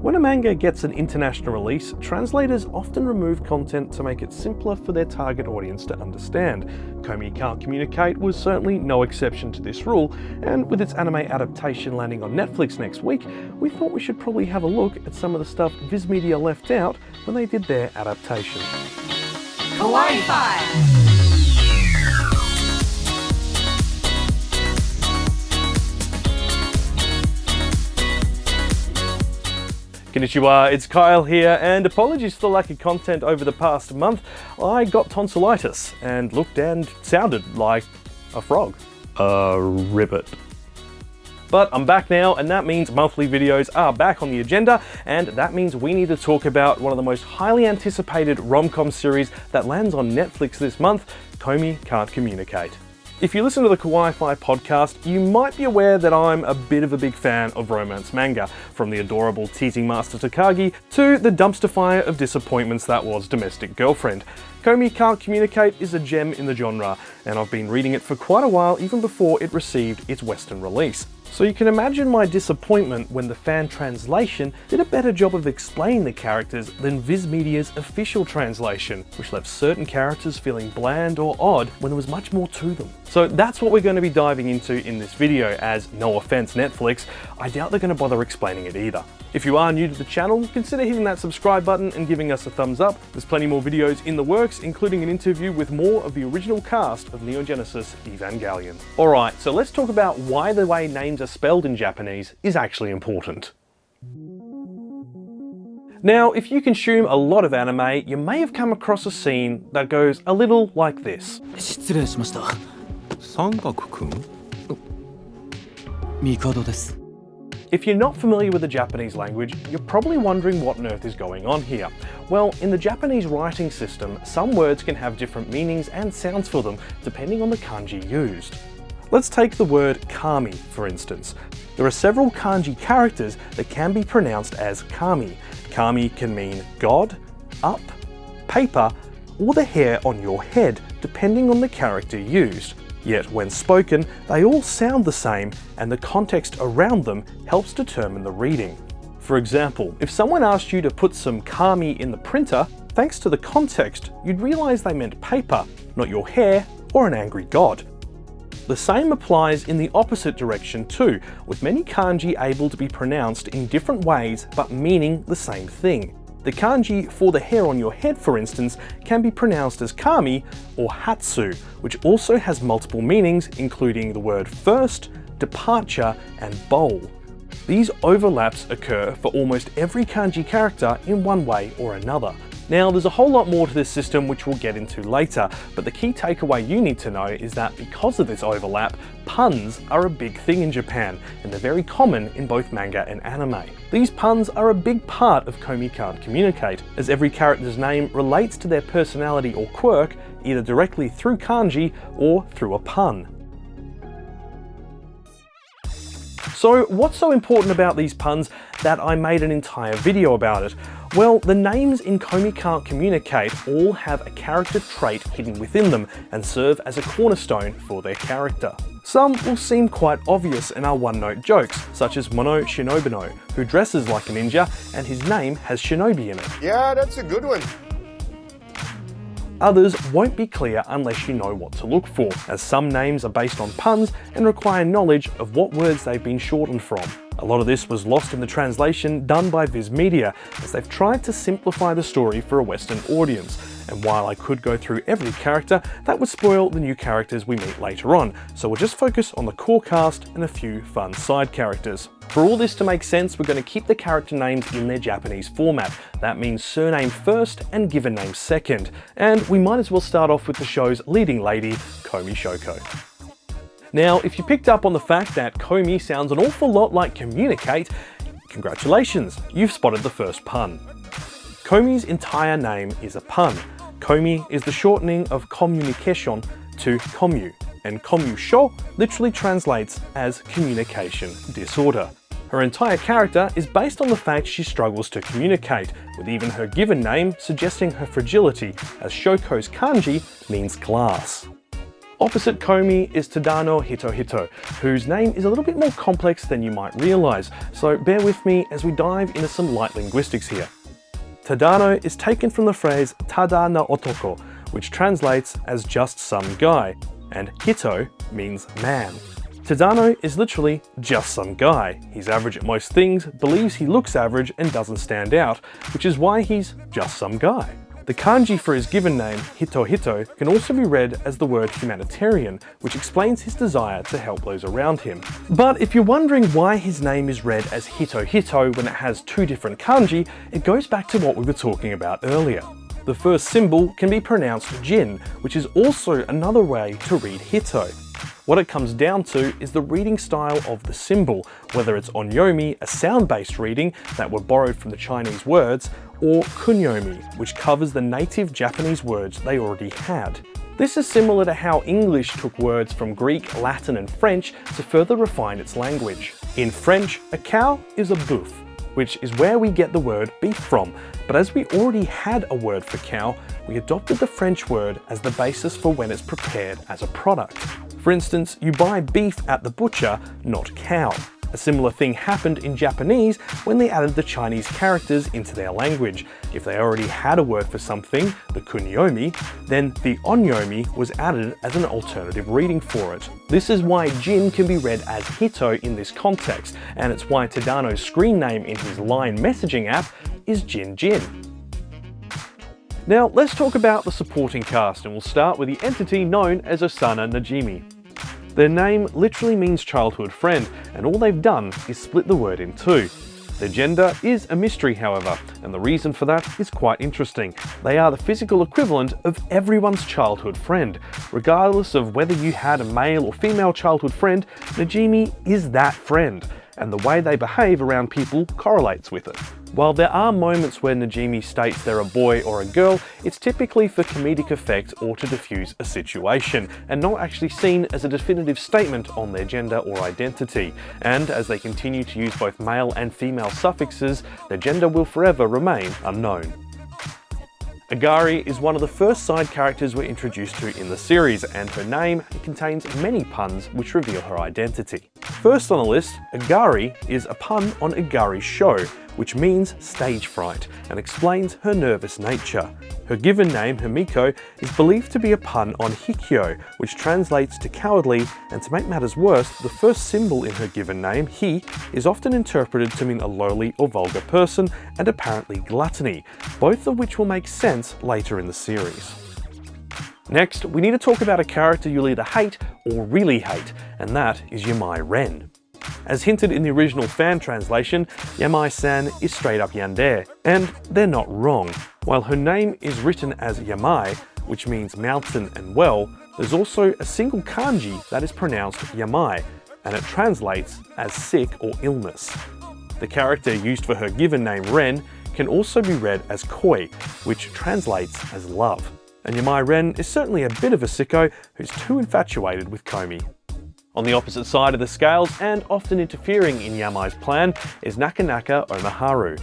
When a manga gets an international release, translators often remove content to make it simpler for their target audience to understand. Komi Can't Communicate was certainly no exception to this rule, and with its anime adaptation landing on Netflix next week, we thought we should probably have a look at some of the stuff Viz Media left out when they did their adaptation. Kawaii-Fi! Konnichiwa, it's Kyle here, and apologies for the lack of content over the past month. I got tonsillitis and looked and sounded like a frog. A ribbit. But I'm back now, and that means monthly videos are back on the agenda, and that means we need to talk about one of the most highly anticipated rom-com series that lands on Netflix this month, Komi Can't Communicate. If you listen to the Kawaii-Fi podcast, you might be aware that I'm a bit of a big fan of romance manga, from the adorable teasing master Takagi to the dumpster fire of disappointments that was Domestic Girlfriend. Komi Can't Communicate is a gem in the genre, and I've been reading it for quite a while even before it received its Western release. So you can imagine my disappointment when the fan translation did a better job of explaining the characters than Viz Media's official translation, which left certain characters feeling bland or odd when there was much more to them. So that's what we're going to be diving into in this video, as no offense Netflix, I doubt they're going to bother explaining it either. If you are new to the channel, consider hitting that subscribe button and giving us a thumbs up. There's plenty more videos in the works, including an interview with more of the original cast of Neon Genesis Evangelion. Alright, so let's talk about why the way names are spelled in Japanese is actually important. Now, if you consume a lot of anime, you may have come across a scene that goes a little like this. 失礼しました。三角くん？帝です。 If you're not familiar with the Japanese language, you're probably wondering what on earth is going on here. Well, in the Japanese writing system, some words can have different meanings and sounds for them, depending on the kanji used. Let's take the word kami, for instance. There are several kanji characters that can be pronounced as kami. Kami can mean God, up, paper, or the hair on your head, depending on the character used. Yet when spoken, they all sound the same, and the context around them helps determine the reading. For example, if someone asked you to put some kami in the printer, thanks to the context, you'd realize they meant paper, not your hair or an angry god. The same applies in the opposite direction too, with many kanji able to be pronounced in different ways but meaning the same thing. The kanji for the hair on your head, for instance, can be pronounced as kami or hatsu, which also has multiple meanings, including the word first, departure, and bowl. These overlaps occur for almost every kanji character in one way or another. Now, there's a whole lot more to this system which we'll get into later, but the key takeaway you need to know is that because of this overlap, puns are a big thing in Japan, and they're very common in both manga and anime. These puns are a big part of Komi Can't Communicate, as every character's name relates to their personality or quirk, either directly through kanji or through a pun. So what's so important about these puns that I made an entire video about it? Well, the names in Komi Can't Communicate all have a character trait hidden within them and serve as a cornerstone for their character. Some will seem quite obvious and are one-note jokes, such as Mono Shinobino, who dresses like a ninja and his name has shinobi in it. Yeah, that's a good one. Others won't be clear unless you know what to look for, as some names are based on puns and require knowledge of what words they've been shortened from. A lot of this was lost in the translation done by Viz Media, as they've tried to simplify the story for a Western audience. And while I could go through every character, that would spoil the new characters we meet later on, so we'll just focus on the core cast and a few fun side characters. For all this to make sense, we're going to keep the character names in their Japanese format. That means surname first and given name second. And we might as well start off with the show's leading lady, Komi Shouko. Now, if you picked up on the fact that Komi sounds an awful lot like Communicate, congratulations, you've spotted the first pun. Komi's entire name is a pun. Komi is the shortening of communication to kommu, and kommu-sho literally translates as communication disorder. Her entire character is based on the fact she struggles to communicate, with even her given name suggesting her fragility, as Shouko's kanji means glass. Opposite Komi is Tadano Hitohito, whose name is a little bit more complex than you might realise, so bear with me as we dive into some light linguistics here. Tadano is taken from the phrase Tadano Otoko, which translates as just some guy, and Hito means man. Tadano is literally just some guy. He's average at most things, believes he looks average and doesn't stand out, which is why he's just some guy. The kanji for his given name, hitohito, can also be read as the word humanitarian, which explains his desire to help those around him. But if you're wondering why his name is read as hitohito when it has two different kanji, it goes back to what we were talking about earlier. The first symbol can be pronounced jin, which is also another way to read hito. What it comes down to is the reading style of the symbol, whether it's onyomi, a sound-based reading that were borrowed from the Chinese words, or kunyomi, which covers the native Japanese words they already had. This is similar to how English took words from Greek, Latin and French to further refine its language. In French, a cow is a boeuf, which is where we get the word beef from, but as we already had a word for cow, we adopted the French word as the basis for when it's prepared as a product. For instance, you buy beef at the butcher, not cow. A similar thing happened in Japanese when they added the Chinese characters into their language. If they already had a word for something, the kunyomi, then the onyomi was added as an alternative reading for it. This is why Jin can be read as Hito in this context, and it's why Tadano's screen name in his LINE messaging app is Jin Jin. Now let's talk about the supporting cast, and we'll start with the entity known as Osana Najimi. Their name literally means childhood friend, and all they've done is split the word in two. Their gender is a mystery, however, and the reason for that is quite interesting. They are the physical equivalent of everyone's childhood friend. Regardless of whether you had a male or female childhood friend, Najimi is that friend, and the way they behave around people correlates with it. While there are moments where Najimi states they're a boy or a girl, it's typically for comedic effect or to diffuse a situation, and not actually seen as a definitive statement on their gender or identity. And as they continue to use both male and female suffixes, their gender will forever remain unknown. Agari is one of the first side characters we're introduced to in the series, and her name contains many puns which reveal her identity. First on the list, Agari is a pun on Agari Show, which means stage fright, and explains her nervous nature. Her given name, Himiko, is believed to be a pun on Hikyo, which translates to cowardly, and to make matters worse, the first symbol in her given name, Hi, is often interpreted to mean a lowly or vulgar person, and apparently gluttony, both of which will make sense later in the series. Next, we need to talk about a character you'll either hate or really hate, and that is Yamai Ren. As hinted in the original fan translation, Yamai-san is straight up yandere, and they're not wrong. While her name is written as Yamai, which means mountain and well, there's also a single kanji that is pronounced Yamai, and it translates as sick or illness. The character used for her given name Ren can also be read as koi, which translates as love. And Yamai Ren is certainly a bit of a sicko who's too infatuated with Komi. On the opposite side of the scales, and often interfering in Yamai's plan, is Nakanaka Omaharu.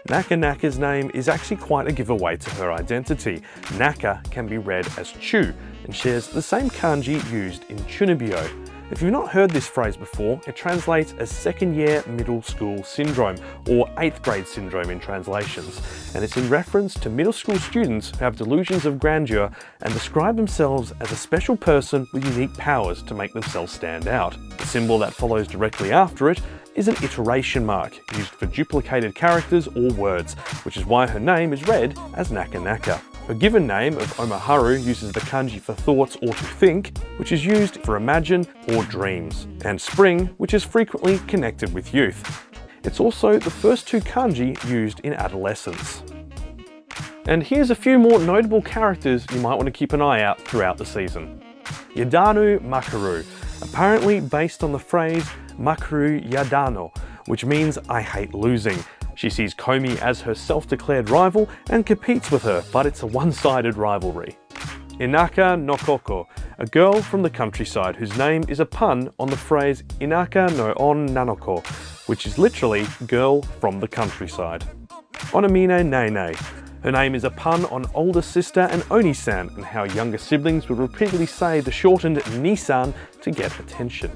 Nakanaka's name is actually quite a giveaway to her identity. Naka can be read as Chu, and shares the same kanji used in Chuunibyou. If you've not heard this phrase before, it translates as second year middle school syndrome, or 8th grade syndrome in translations, and it's in reference to middle school students who have delusions of grandeur and describe themselves as a special person with unique powers to make themselves stand out. The symbol that follows directly after it is an iteration mark, used for duplicated characters or words, which is why her name is read as Nakanaka. Her given name of Omaharu uses the kanji for thoughts or to think, which is used for imagine or dreams, and spring, which is frequently connected with youth. It's also the first two kanji used in adolescence. And here's a few more notable characters you might want to keep an eye out throughout the season. Yadanu Makaru, apparently based on the phrase Makaru Yadano, which means I hate losing. She sees Komi as her self-declared rival and competes with her, but it's a one-sided rivalry. Inaka no Koko, a girl from the countryside whose name is a pun on the phrase Inaka no on nanoko, which is literally girl from the countryside. Onamine Nene, Her name is a pun on older sister and Oni-san, and how younger siblings would repeatedly say the shortened Ni-san to get attention.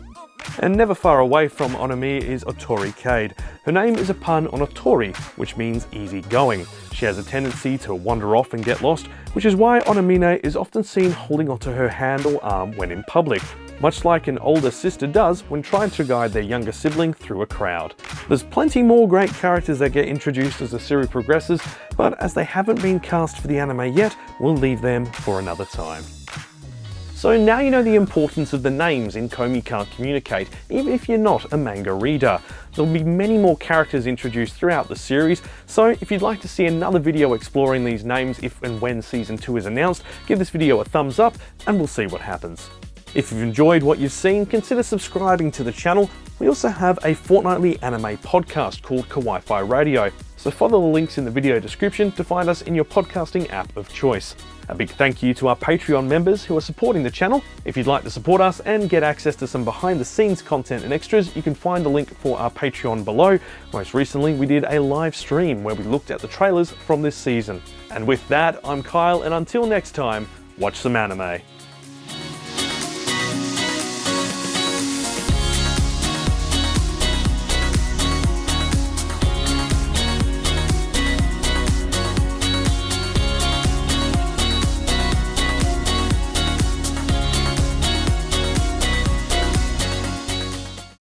And never far away from Onami is Otori Kade. Her name is a pun on Otori, which means easygoing. She has a tendency to wander off and get lost, which is why Onamine is often seen holding onto her hand or arm when in public, much like an older sister does when trying to guide their younger sibling through a crowd. There's plenty more great characters that get introduced as the series progresses, but as they haven't been cast for the anime yet, we'll leave them for another time. So now you know the importance of the names in Komi Can't Communicate, even if you're not a manga reader. There'll be many more characters introduced throughout the series, so if you'd like to see another video exploring these names if and when Season 2 is announced, give this video a thumbs up and we'll see what happens. If you've enjoyed what you've seen, consider subscribing to the channel. We also have a fortnightly anime podcast called Kawaii-Fi Radio, so follow the links in the video description to find us in your podcasting app of choice. A big thank you to our Patreon members who are supporting the channel. If you'd like to support us and get access to some behind the scenes content and extras, you can find the link for our Patreon below. Most recently, we did a live stream where we looked at the trailers from this season. And with that, I'm Kyle, and until next time, watch some anime.